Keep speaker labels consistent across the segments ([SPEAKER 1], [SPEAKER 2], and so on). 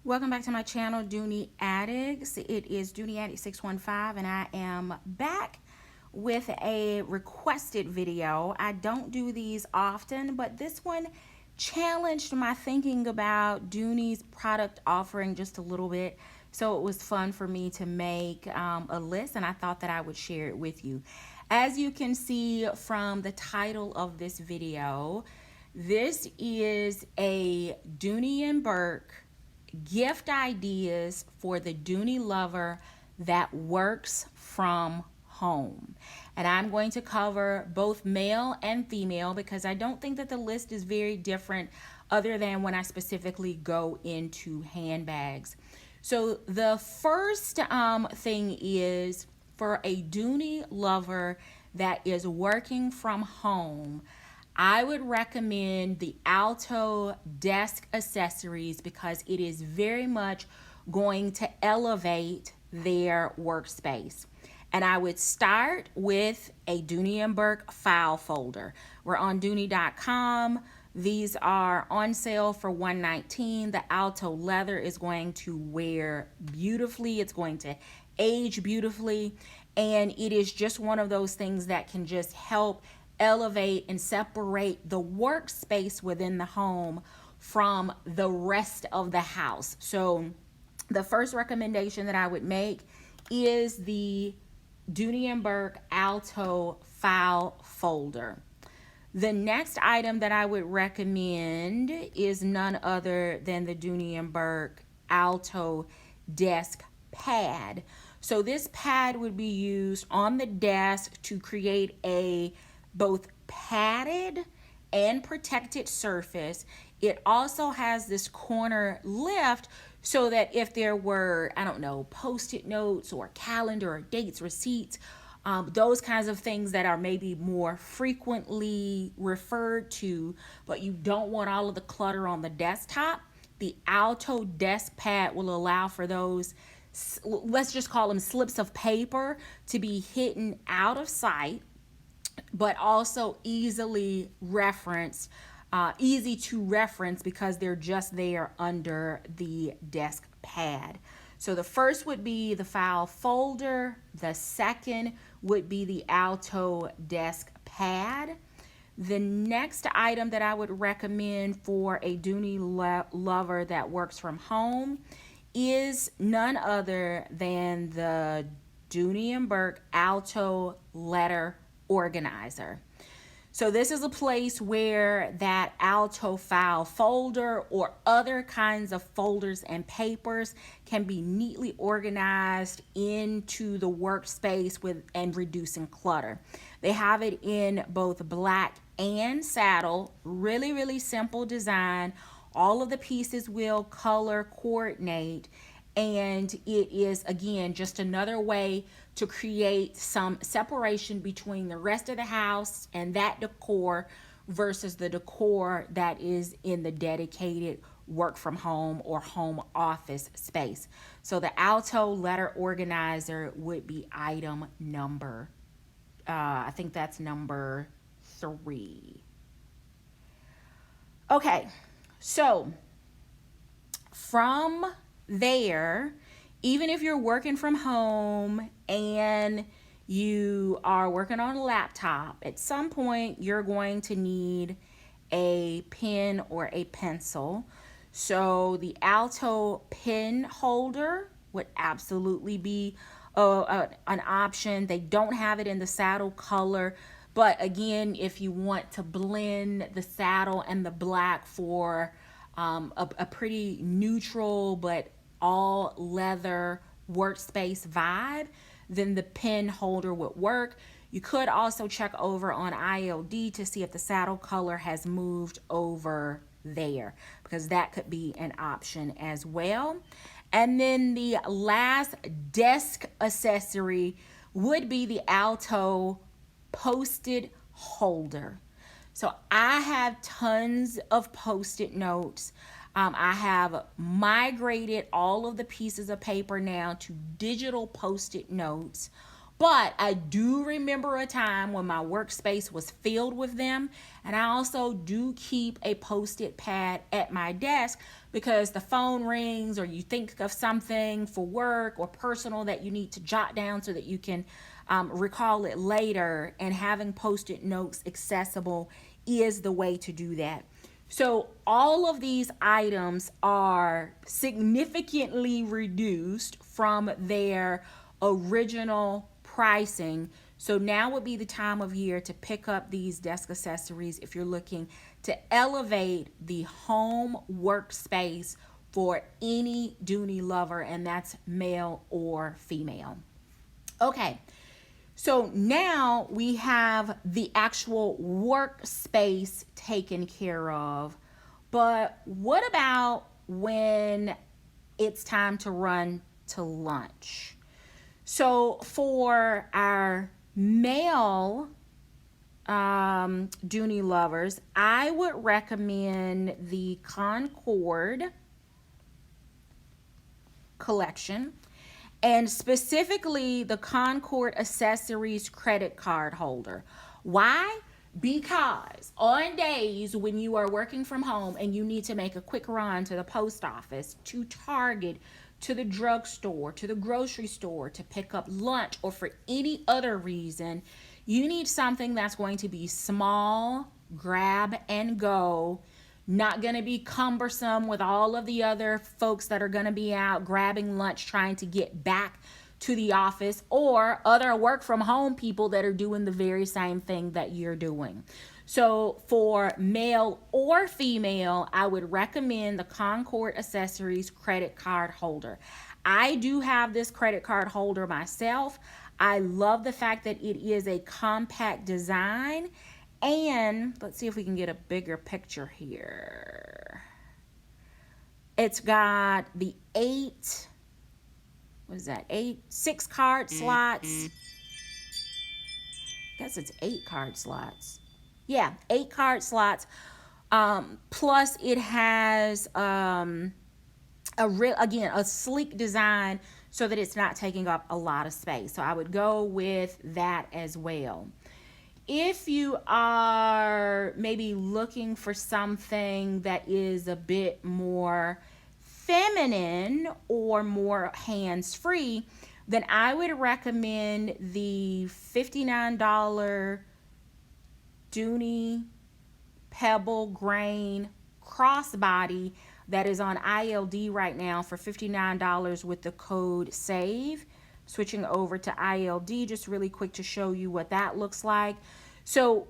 [SPEAKER 1] Welcome back to my channel, Dooney Addicts. It is Dooney Addict 615, and I am back with a requested video. I don't do these often, but this one challenged my thinking about Dooney's product offering just a little bit. So it was fun for me to make a list, and I thought that I would share it with you. As you can see from the title of this video, this is a Dooney and Burke gift ideas for the Dooney lover that works from home. And I'm going to cover both male and female because I don't think that the list is very different other than when I specifically go into handbags. So the first thing is for a Dooney lover that is working from home. I would recommend the Alto desk accessories because it is very much going to elevate their workspace. And I would start with a Dooney and Burke file folder. We're on Dooney.com. These are on sale for $119. The Alto leather is going to wear beautifully. It's going to age beautifully. And it is just one of those things that can just help elevate and separate the workspace within the home from the rest of the house. So the first recommendation that I would make is the Dooney and Burke Alto file folder. The next item that I would recommend is none other than the Dooney and Burke Alto desk pad. So this pad would be used on the desk to create a both padded and protected surface. It also has this corner lift so that if there were, I don't know, post-it notes or calendar or dates, receipts, those kinds of things that are maybe more frequently referred to, but you don't want all of the clutter on the desktop, the Alto desk pad will allow for those, let's just call them slips of paper, to be hidden out of sight, but also easily referenced, easy to reference because they're just there under the desk pad. So the first would be the file folder. The second would be the Alto desk pad. The next item that I would recommend for a Dooney lover that works from home is none other than the Dooney and Burke Alto letter organizer. So this is a place where that Alto file folder or other kinds of folders and papers can be neatly organized into the workspace with and reducing clutter. They have it in both black and saddle, really simple design. All of the pieces will color coordinate, and it is again just another way to create some separation between the rest of the house and that decor versus the decor that is in the dedicated work from home or home office space. So the Alto letter organizer would be item number, I think that's number 3. Okay, so from there, even if you're working from home and you are working on a laptop, at some point you're going to need a pen or a pencil. So the Alto pen holder would absolutely be an option. They don't have it in the saddle color, but again, if you want to blend the saddle and the black for a pretty neutral but all leather workspace vibe, then the pen holder would work. You could also check over on ILD to see if the saddle color has moved over there, because that could be an option as well. And then the last desk accessory would be the Alto post-it holder. So I have tons of post-it notes. I have migrated all of the pieces of paper now to digital post-it notes But I do remember a time when my workspace was filled with them. And I also do keep a post-it pad at my desk because the phone rings or you think of something for work or personal that you need to jot down so that you can recall it later. And having post-it notes accessible is the way to do that. So all of these items are significantly reduced from their original pricing. So now would be the time of year to pick up these desk accessories if you're looking to elevate the home workspace for any Dooney lover, and that's male or female. Okay. So now we have the actual workspace taken care of, but what about when it's time to run to lunch? So for our male Dooney lovers, I would recommend the Concord collection. And specifically the Concord Accessories credit card holder. Why? Because on days when you are working from home and you need to make a quick run to the post office, to Target, to the drugstore, to the grocery store, to pick up lunch, or for any other reason, you need something that's going to be small, grab and go, not going to be cumbersome with all of the other folks that are going to be out grabbing lunch trying to get back to the office, or other work from home people that are doing the very same thing that you're doing. So for male or female, I would recommend the Concord Accessories credit card holder. I do have this credit card holder myself. I love the fact that it is a compact design. And let's see if we can get a bigger picture here. It's got the 6 card slots. I guess it's 8 card slots. Yeah, 8 card slots. Plus it has a sleek design so that it's not taking up a lot of space. So I would go with that as well. If you are maybe looking for something that is a bit more feminine or more hands-free, then I would recommend the $59 Dooney Pebble Grain crossbody that is on ILD right now for $59 with the code SAVE. Switching over to ILD, just really quick to show you what that looks like. So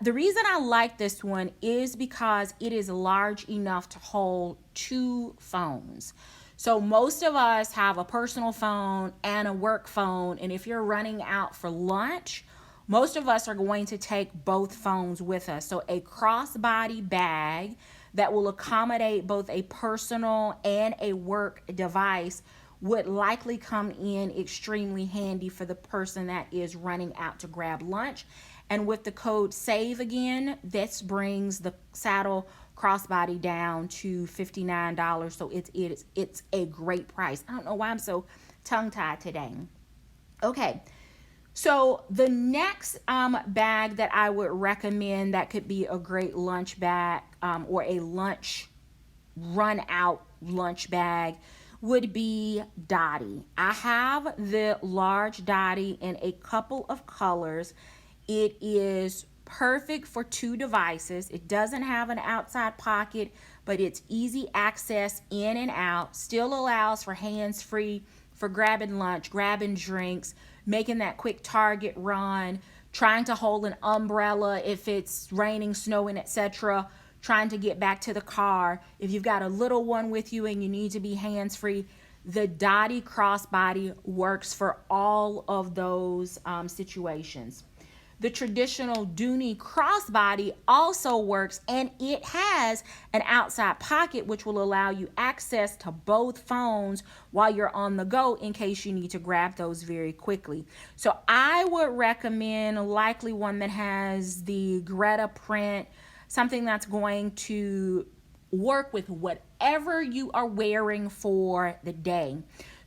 [SPEAKER 1] the reason I like this one is because it is large enough to hold 2 phones. So most of us have a personal phone and a work phone, and if you're running out for lunch, most of us are going to take both phones with us. So a crossbody bag that will accommodate both a personal and a work device would likely come in extremely handy for the person that is running out to grab lunch. And with the code SAVE again, this brings the saddle crossbody down to $59. So it's a great price. I don't know why I'm so tongue-tied today. Okay, so the next bag that I would recommend that could be a great lunch bag or a lunch run out lunch bag would be Dooney. I have the large Dooney in a couple of colors. It is perfect for 2 devices. It doesn't have an outside pocket, but it's easy access in and out. Still allows for hands-free for grabbing lunch, grabbing drinks, making that quick Target run, trying to hold an umbrella if it's raining, snowing, etc., trying to get back to the car. If you've got a little one with you and you need to be hands-free, the Dooney crossbody works for all of those situations. The traditional Dooney crossbody also works, and it has an outside pocket which will allow you access to both phones while you're on the go in case you need to grab those very quickly. So I would recommend likely one that has the Greta print, something that's going to work with whatever you are wearing for the day.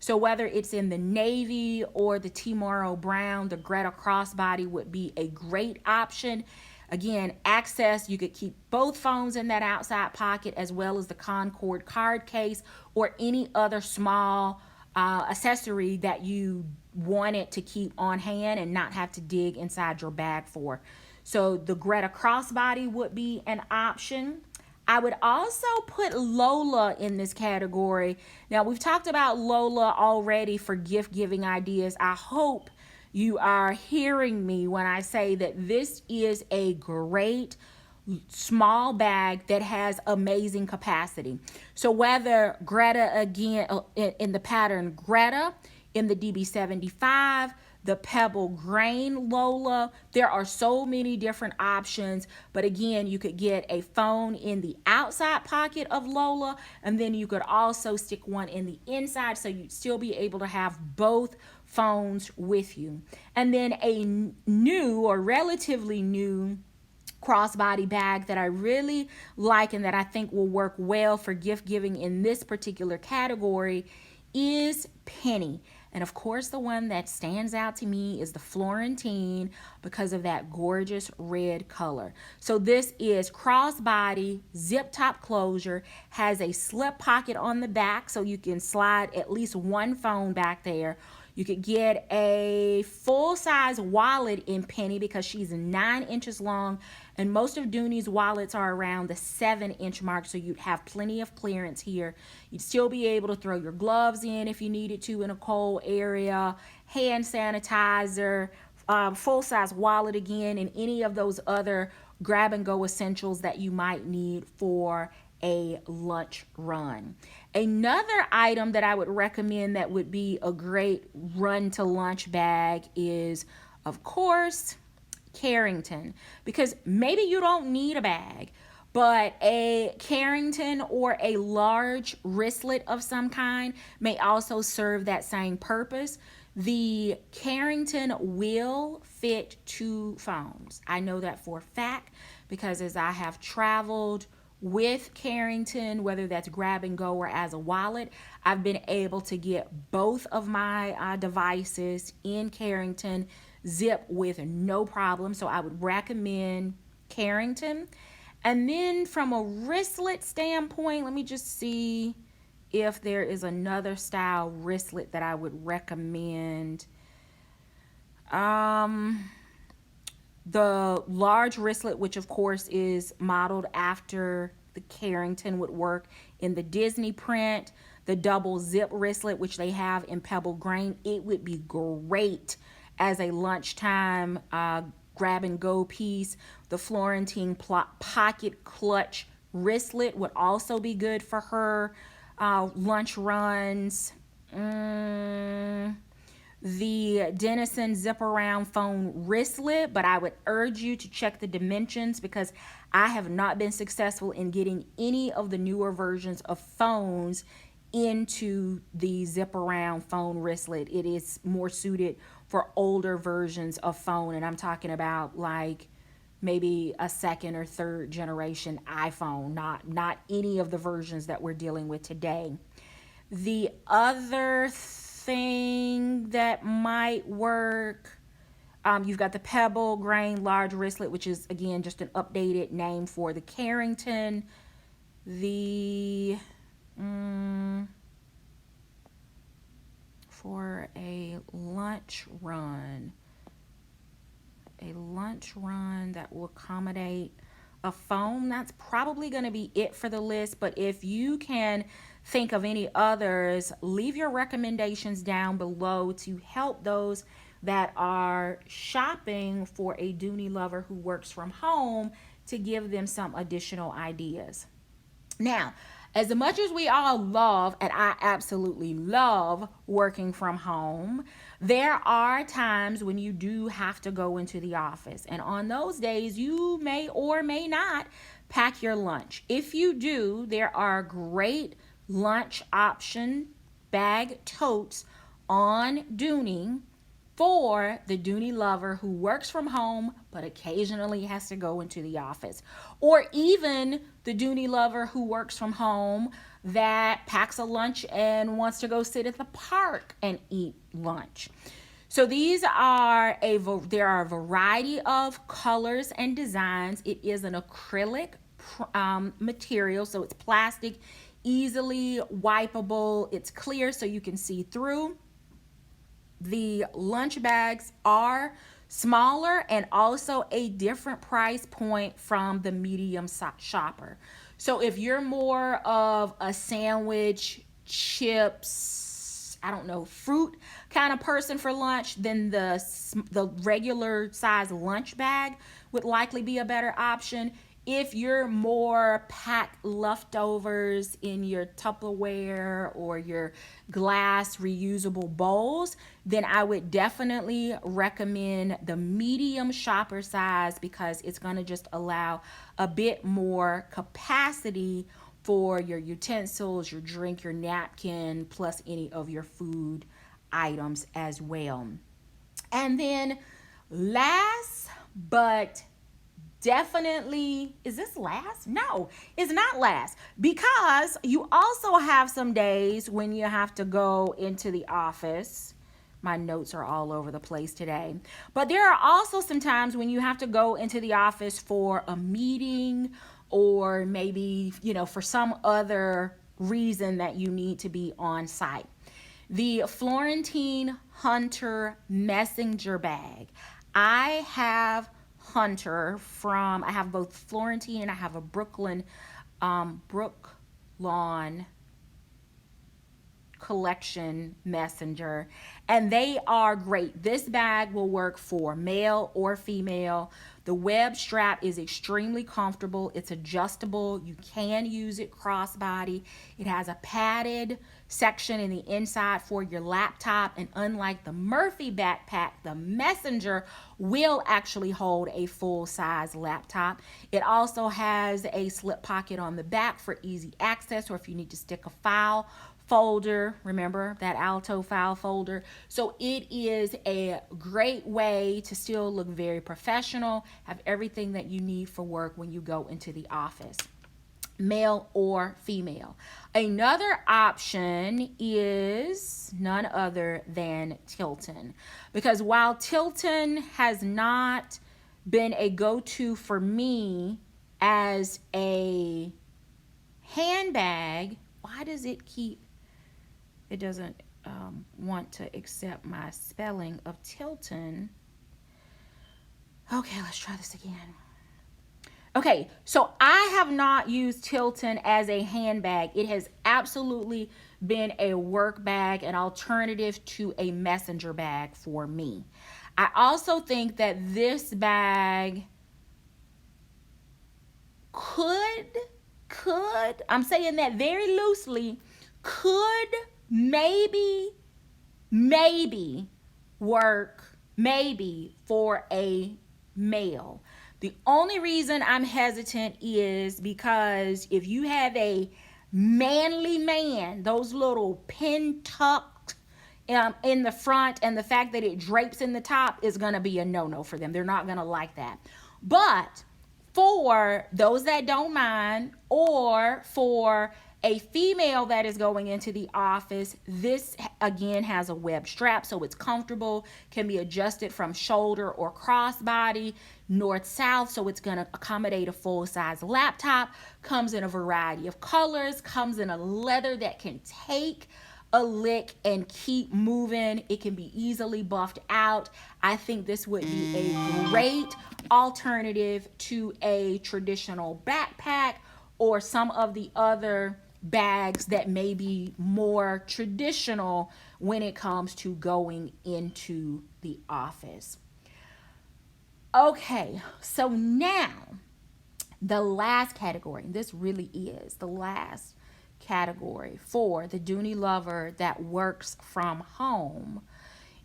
[SPEAKER 1] So whether it's in the navy or the Tomorrow brown, the Greta crossbody would be a great option. Again, access, you could keep both phones in that outside pocket, as well as the Concord card case or any other small accessory that you wanted to keep on hand and not have to dig inside your bag for. So the Greta crossbody would be an option. I would also put Lola in this category. Now, we've talked about Lola already for gift giving ideas. I hope you are hearing me when I say that this is a great small bag that has amazing capacity. So whether Greta, again, in the pattern Greta, in the DB75, the Pebble Grain Lola, there are so many different options. But again, you could get a phone in the outside pocket of Lola, and then you could also stick one in the inside, so you'd still be able to have both phones with you. And then a new or relatively new crossbody bag that I really like and that I think will work well for gift giving in this particular category is Penny. And of course, the one that stands out to me is the Florentine because of that gorgeous red color. So this is crossbody, zip top closure, has a slip pocket on the back so you can slide at least one phone back there. You could get a full-size wallet in Penny because she's 9 inches long, and most of Dooney's wallets are around the 7-inch mark, so you'd have plenty of clearance here. You'd still be able to throw your gloves in if you needed to in a cold area, hand sanitizer, full-size wallet again, and any of those other grab-and-go essentials that you might need for a lunch run. Another item that I would recommend that would be a great run to lunch bag is, of course, Carrington, because maybe you don't need a bag, but a Carrington or a large wristlet of some kind may also serve that same purpose. The Carrington will fit 2 phones. I know that for a fact because as I have traveled with Carrington, whether that's grab and go or as a wallet, I've been able to get both of my devices in Carrington zip with no problem. So I would recommend Carrington. And then from a wristlet standpoint, let me just see if there is another style wristlet that I would recommend. The large wristlet, which of course is modeled after the Carrington, would work in the Disney print. The double zip wristlet, which they have in Pebble Grain, it would be great as a lunchtime grab and go piece. The Florentine pocket clutch wristlet would also be good for her lunch runs. The Denizen zip around phone wristlet, but I would urge you to check the dimensions because I have not been successful in getting any of the newer versions of phones into the zip around phone wristlet. It is more suited for older versions of phone, and I'm talking about like maybe a 2nd or 3rd generation iPhone, not any of the versions that we're dealing with today. The other thing that might work, you've got the Pebble Grain large wristlet, which is again just an updated name for the Carrington. The for a lunch run that will accommodate a phone, that's probably going to be it for the list. But if you can think of any others, leave your recommendations down below to help those that are shopping for a Dooney lover who works from home, to give them some additional ideas. Now, as much as we all love, and I absolutely love working from home, there are times when you do have to go into the office. And on those days, you may or may not pack your lunch. If you do, there are great lunch option bag totes on Dooney for the Dooney lover who works from home but occasionally has to go into the office, or even the Dooney lover who works from home that packs a lunch and wants to go sit at the park and eat lunch. So there are a variety of colors and designs. It is an acrylic material, so it's plastic, easily wipeable. It's clear so you can see through. The lunch bags are smaller and also a different price point from the medium shopper. So if you're more of a sandwich, chips, I don't know, fruit kind of person for lunch, then the regular size lunch bag would likely be a better option. If you're more pack leftovers in your Tupperware or your glass reusable bowls, then I would definitely recommend the medium shopper size, because it's going to just allow a bit more capacity for your utensils, your drink, your napkin, plus any of your food items as well. And then last but definitely, is this last? No, it's not last, because you also have some days when you have to go into the office. My notes are all over the place today. But there are also some times when you have to go into the office for a meeting, or maybe, for some other reason that you need to be on site. The Florentine Hunter messenger bag. I have I have both Florentine and I have a Brooklyn Brooklawn collection messenger, and they are great. This bag will work for male or female. The web strap is extremely comfortable. It's adjustable. You can use it crossbody. It has a padded section in the inside for your laptop, and unlike the Murphy backpack, the messenger will actually hold a full-size laptop. It also has a slip pocket on the back for easy access, or if you need to stick a file folder, remember that Alto file folder. So it is a great way to still look very professional, have everything that you need for work when you go into the office, male or female. Another option is none other than Tilton, because while Tilton has not been a go-to for me as a handbag, why does it doesn't want to accept my spelling of Tilton. Okay, let's try this again. Okay, so I have not used Tilton as a handbag. It has absolutely been a work bag, an alternative to a messenger bag for me. I also think that this bag could, I'm saying that very loosely, could maybe work for a male. The only reason I'm hesitant is because if you have a manly man, those little pin tucked in the front, and the fact that it drapes in the top is going to be a no-no for them. They're not going to like that. But for those that don't mind, or for a female that is going into the office, this again has a web strap, so it's comfortable, can be adjusted from shoulder or crossbody, north-south, so it's going to accommodate a full-size laptop, comes in a variety of colors, comes in a leather that can take a lick and keep moving. It can be easily buffed out. I think this would be a great alternative to a traditional backpack or some of the other bags that may be more traditional when it comes to going into the office. Okay, so now the last category, this really is the last category for the Dooney lover that works from home.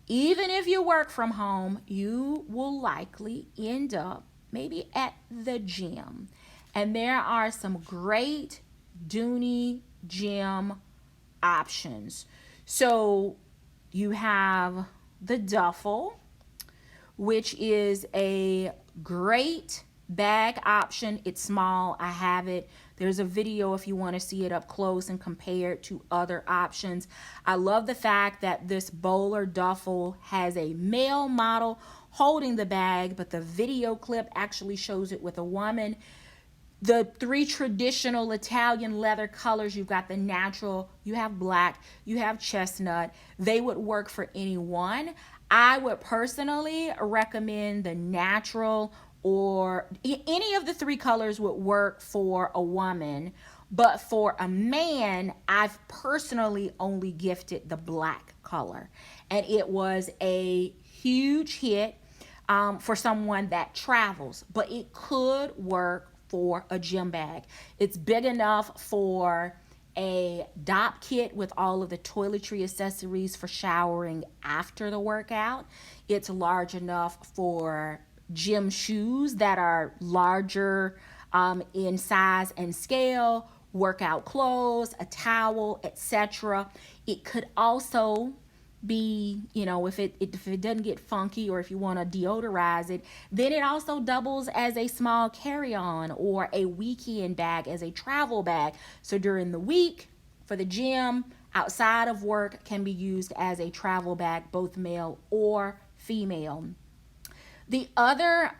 [SPEAKER 1] Even if you work from home, you will likely end up maybe at the gym. And there are some great Dooney gym options. So you have the duffel, which is a great bag option. It's small. I have it. There's a video if you want to see it up close and compare it to other options. I love the fact that this bowler duffel has a male model holding the bag, but the video clip actually shows it with a woman. The three traditional Italian leather colors, you've got the natural, you have black, you have chestnut. They would work for anyone. I would personally recommend the natural, or any of the three colors would work for a woman. But for a man, I've personally only gifted the black color. And it was a huge hit for someone that travels. But it could work for a gym bag. It's big enough for a DOP kit with all of the toiletry accessories for showering after the workout. It's large enough for gym shoes that are larger in size and scale, workout clothes, a towel, etc. It could also be, you know, if it doesn't get funky, or if you want to deodorize it, then it also doubles as a small carry-on or a weekend bag, as a travel bag. So during the week for the gym, outside of work, can be used as a travel bag, both male or female. The other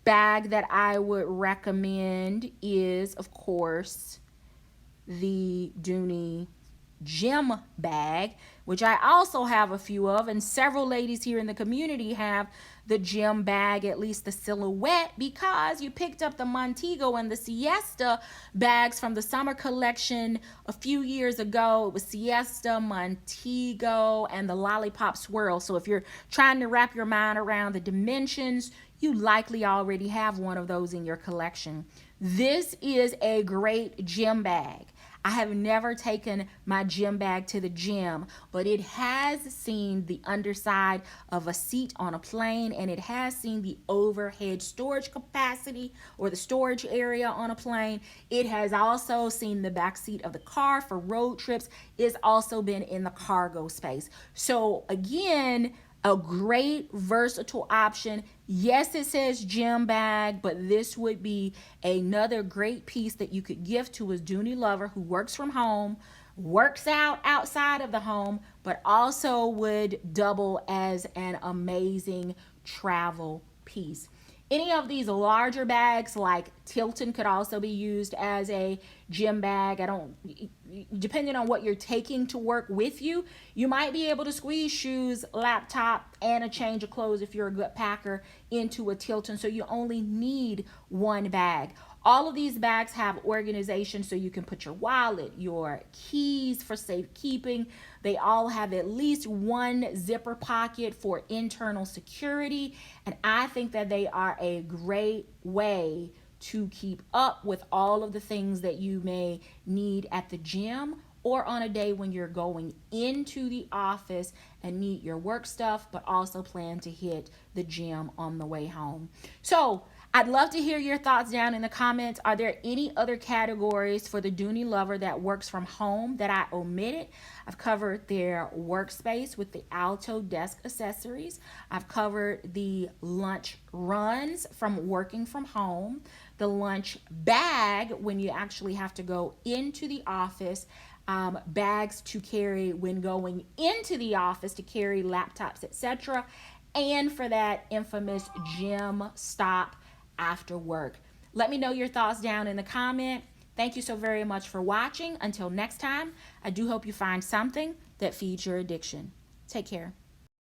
[SPEAKER 1] bag that I would recommend is, of course, the Dooney gym bag, which I also have a few of, and several ladies here in the community have the gym bag, at least the silhouette, because you picked up the Montego and the Siesta bags from the summer collection a few years ago. It was Siesta, Montego, and the Lollipop Swirl. So if you're trying to wrap your mind around the dimensions, you likely already have one of those in your collection. This is a great gym bag. I have never taken my gym bag to the gym, but it has seen the underside of a seat on a plane, and it has seen the overhead storage capacity, or the storage area on a plane. It has also seen the back seat of the car for road trips. It's also been in the cargo space. So again, a great versatile option. Yes, it says gym bag, but this would be another great piece that you could gift to a Dooney lover who works from home, works out outside of the home, but also would double as an amazing travel piece. Any of these larger bags like Tilton could also be used as a gym bag. Depending on what you're taking to work with you, you might be able to squeeze shoes, laptop, and a change of clothes if you're a good packer into a Tilton. So you only need one bag. All of these bags have organization, so you can put your wallet, your keys for safekeeping. They all have at least one zipper pocket for internal security. And I think that they are a great way to keep up with all of the things that you may need at the gym, or on a day when you're going into the office and need your work stuff, but also plan to hit the gym on the way home. So I'd love to hear your thoughts down in the comments. Are there any other categories for the Dooney lover that works from home that I omitted? I've covered their workspace with the Alto desk accessories. I've covered the lunch runs from working from home, the lunch bag when you actually have to go into the office, bags to carry when going into the office to carry laptops, etc., and for that infamous gym stop after work. Let me know your thoughts down in the comment. Thank you so very much for watching. Until next time, I do hope you find something that feeds your addiction. Take care.